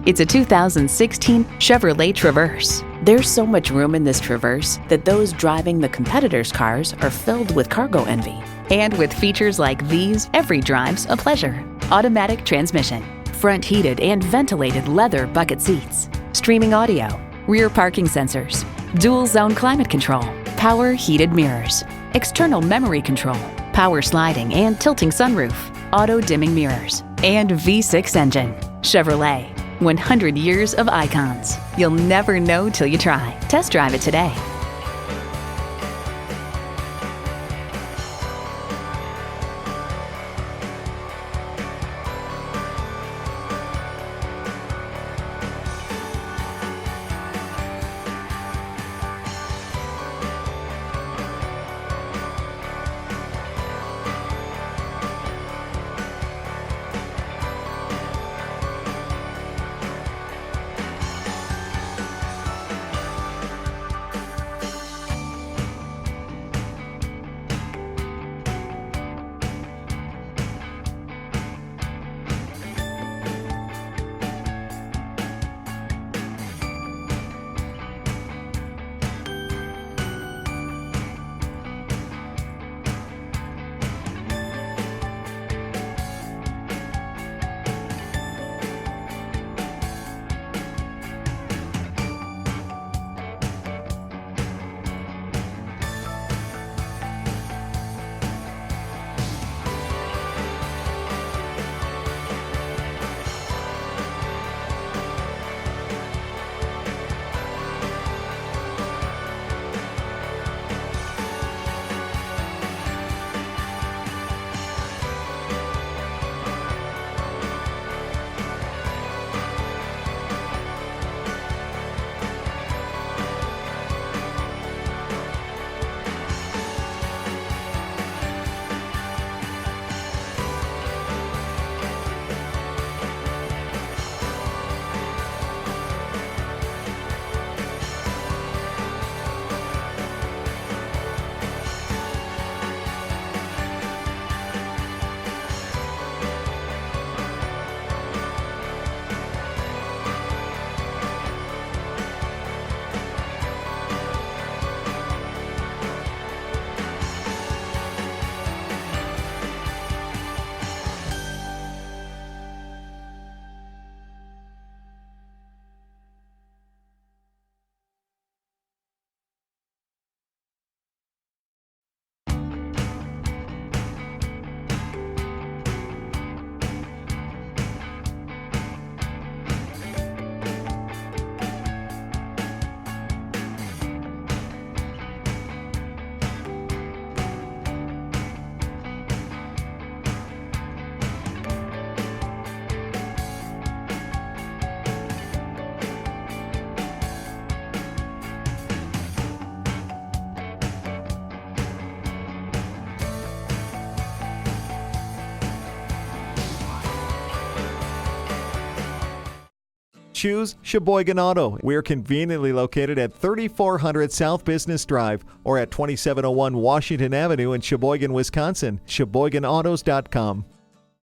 It's a 2016 Chevrolet Traverse. There's so much room in this Traverse that those driving the competitors' cars are filled with cargo envy. And with features like these, every drive's a pleasure. Automatic transmission, front heated and ventilated leather bucket seats, streaming audio, rear parking sensors, dual zone climate control, power heated mirrors, external memory control, power sliding and tilting sunroof, auto dimming mirrors, and V6 engine. Chevrolet, 100 years of icons. You'll never know till you try. Test drive it today. Choose Sheboygan Auto. We're conveniently located at 3400 South Business Drive or at 2701 Washington Avenue in Sheboygan, Wisconsin. SheboyganAutos.com.